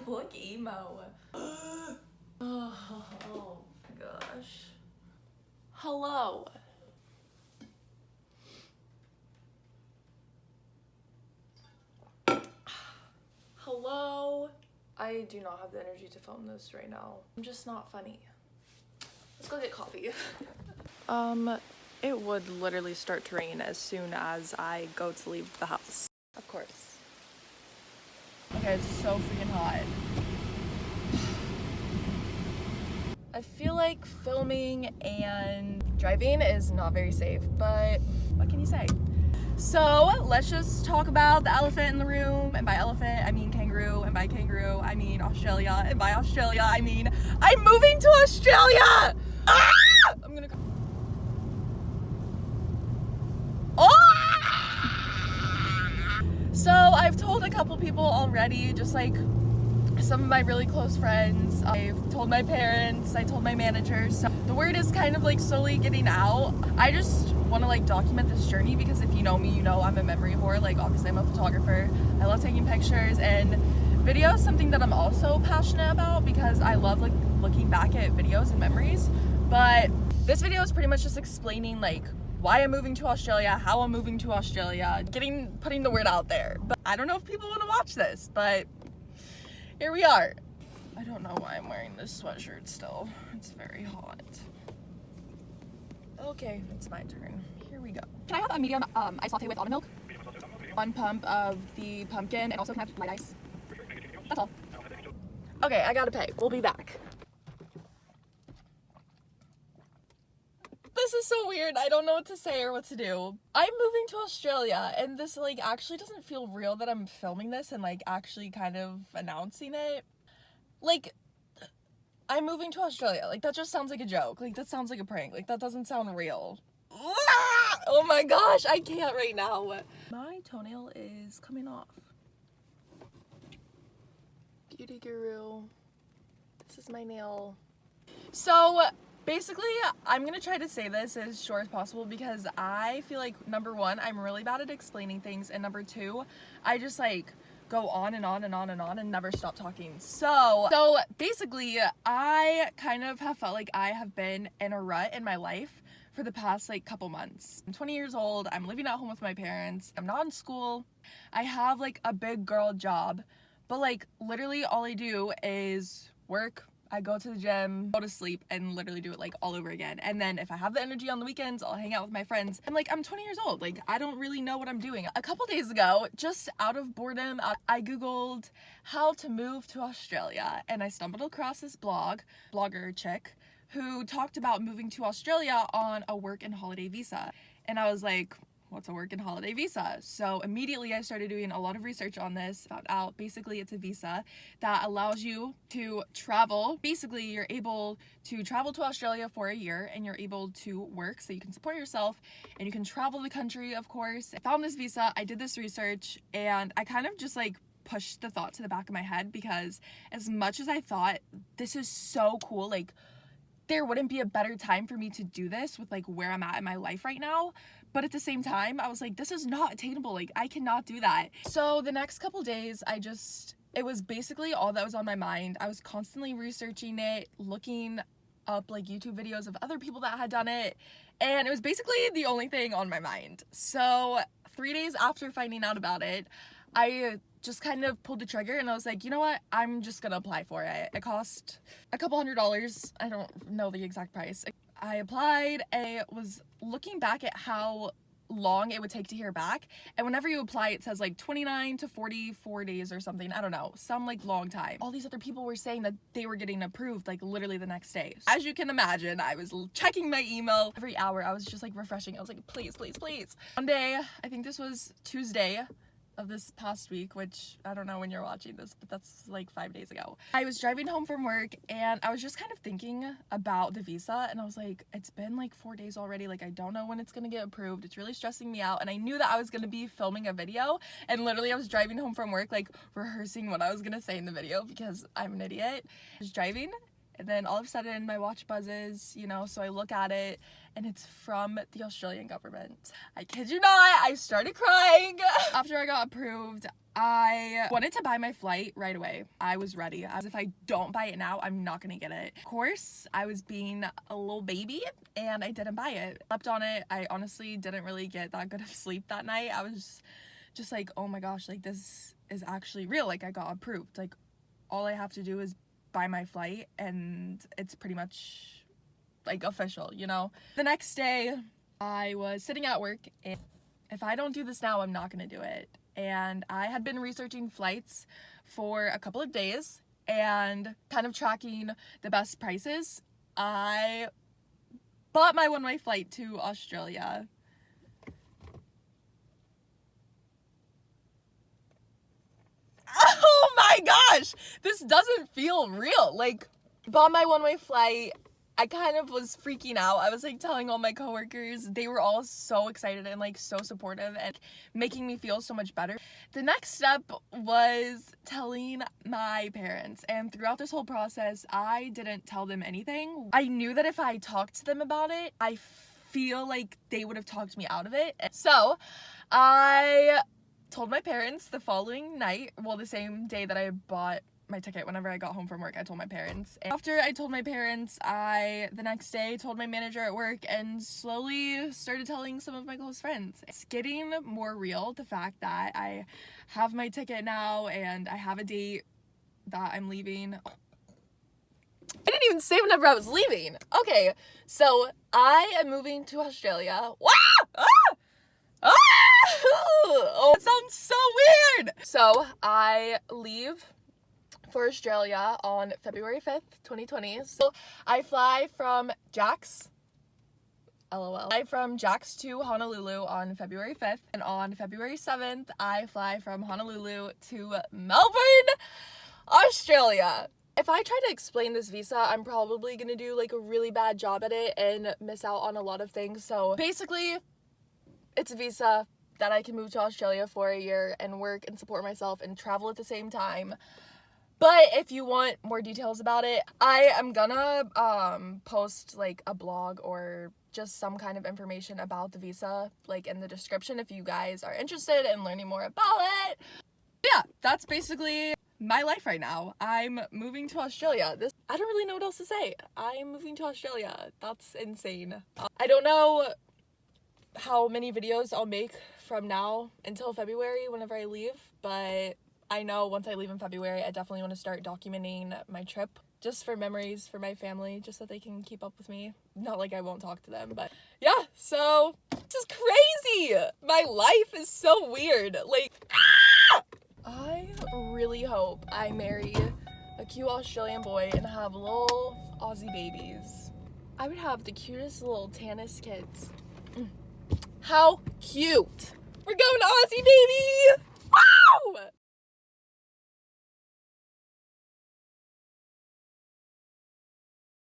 look emo. Oh my gosh. Hello. Hello. I do not have the energy to film this right now. I'm just not funny. Let's go get coffee. It would literally start to rain as soon as I go to leave the house. Of course. Okay, it's so freaking hot. I feel like filming and driving is not very safe, but what can you say? So let's just talk about the elephant in the room, and by elephant I mean kangaroo, and by kangaroo I mean Australia, and by Australia I mean I'm moving to Australia! Ah! I'm gonna So I've told a couple people already, just like some of my really close friends. I've told my parents, I told my manager, so the word is kind of like slowly getting out. I just want to like document this journey because if you know me, you know I'm a memory whore. Like obviously I'm a photographer. I love taking pictures, and video is something that I'm also passionate about because I love like looking back at videos and memories. But this video is pretty much just explaining like why I'm moving to Australia, how I'm moving to Australia, putting the word out there. But I don't know if people want to watch this, but here we are. I don't know why I'm wearing this sweatshirt still. It's very hot. Okay, it's my turn. Here we go. Can I have a medium ice latte with almond milk? 1 pump of the pumpkin, And also can I have light ice? That's all. Okay, I gotta pay. We'll be back. This is so weird. I don't know what to say or what to do. I'm moving to Australia, and this like actually doesn't feel real that I'm filming this and like actually kind of announcing it. Like, I'm moving to Australia. Like, that just sounds like a joke. Like, that sounds like a prank. Like, that doesn't sound real. Oh my gosh, I can't right now. My toenail is coming off. Beauty guru. This is my nail. So basically, I'm gonna try to say this as short as possible because I feel like, number one, I'm really bad at explaining things, and number two, I just like go on and on and on and on and never stop talking. So basically, I kind of have felt like I have been in a rut in my life for the past like couple months. I'm 20 years old, I'm living at home with my parents, I'm not in school, I have like a big girl job, but like literally all I do is work, I go to the gym, go to sleep, and literally do it like all over again. And then if I have the energy on the weekends, I'll hang out with my friends. And like, I'm 20 years old. Like, I don't really know what I'm doing. A couple days ago, just out of boredom, I Googled how to move to Australia. And I stumbled across this blogger chick, who talked about moving to Australia on a work and holiday visa. And I was like, what's a work and holiday visa? So immediately I started doing a lot of research on this, found out basically it's a visa that allows you to travel. Basically, you're able to travel to Australia for a year and you're able to work so you can support yourself and you can travel the country, of course. I found this visa, I did this research, and I kind of just like pushed the thought to the back of my head because as much as I thought this is so cool, like there wouldn't be a better time for me to do this with like where I'm at in my life right now. But at the same time, I was like, this is not attainable. Like, I cannot do that. So the next couple days, it was basically all that was on my mind. I was constantly researching it, looking up like YouTube videos of other people that had done it. And it was basically the only thing on my mind. So 3 days after finding out about it, I just kind of pulled the trigger and I was like, you know what? I'm just gonna apply for it. It cost a couple $100s. I don't know the exact price. I applied and I was looking back at how long it would take to hear back, and whenever you apply it says like 29 to 44 days or something, I don't know, some like long time. All these other people were saying that they were getting approved like literally the next day. As you can imagine, I was checking my email every hour. I was just like refreshing. I was like, please, please, please. One day, I think this was Tuesday of this past week, which I don't know when you're watching this, but that's like 5 days ago. I was driving home from work and I was just kind of thinking about the visa, and I was like, it's been like 4 days already. Like, I don't know when it's gonna get approved. It's really stressing me out. And I knew that I was gonna be filming a video, and literally I was driving home from work like rehearsing what I was gonna say in the video because I'm an idiot. I was driving, and then all of a sudden my watch buzzes, you know, so I look at it and it's from the Australian government. I kid you not, I started crying. After I got approved, I wanted to buy my flight right away. I was ready. As if I don't buy it now, I'm not gonna get it. Of course, I was being a little baby and I didn't buy it. Slept on it. I honestly didn't really get that good of sleep that night. I was just like, oh my gosh, like this is actually real. Like I got approved. Like all I have to do is buy my flight and it's pretty much like official, you know? The next day I was sitting at work and if I don't do this now, I'm not gonna do it. And I had been researching flights for a couple of days and kind of tracking the best prices. I bought my one-way flight to Australia. Oh my gosh! This doesn't feel real. Like, bought my one-way flight. I kind of was freaking out. I was like telling all my coworkers. They were all so excited and like so supportive and making me feel so much better. The next step was telling my parents, and throughout this whole process, I didn't tell them anything. I knew that if I talked to them about it, I feel like they would have talked me out of it. So I told my parents the following night, well, the same day that I bought my ticket. Whenever I got home from work, I told my parents. And after I told my parents, the next day told my manager at work and slowly started telling some of my close friends. It's getting more real, the fact that I have my ticket now and I have a date that I'm leaving. I didn't even say whenever I was leaving. Okay, so I am moving to Australia. Wow! Ah! Ah! Oh, it sounds so weird. So I leave for Australia on February 5th, 2020. So I fly from Jax, LOL. I fly from Jax to Honolulu on February 5th, and on February 7th, I fly from Honolulu to Melbourne, Australia. If I try to explain this visa, I'm probably gonna do like a really bad job at it and miss out on a lot of things. So basically, it's a visa that I can move to Australia for a year and work and support myself and travel at the same time. But if you want more details about it, I am gonna post like a blog or just some kind of information about the visa like in the description if you guys are interested in learning more about it. Yeah, that's basically my life right now. I'm moving to Australia. I don't really know what else to say. I'm moving to Australia. That's insane. I don't know how many videos I'll make from now until February whenever I leave, but I know once I leave in February, I definitely want to start documenting my trip just for memories for my family, just so they can keep up with me. Not like I won't talk to them, but yeah, so this is crazy. My life is so weird. Like, I really hope I marry a cute Australian boy and have little Aussie babies. I would have the cutest little Tanis kids. How cute. We're going to Aussie, baby. Wow!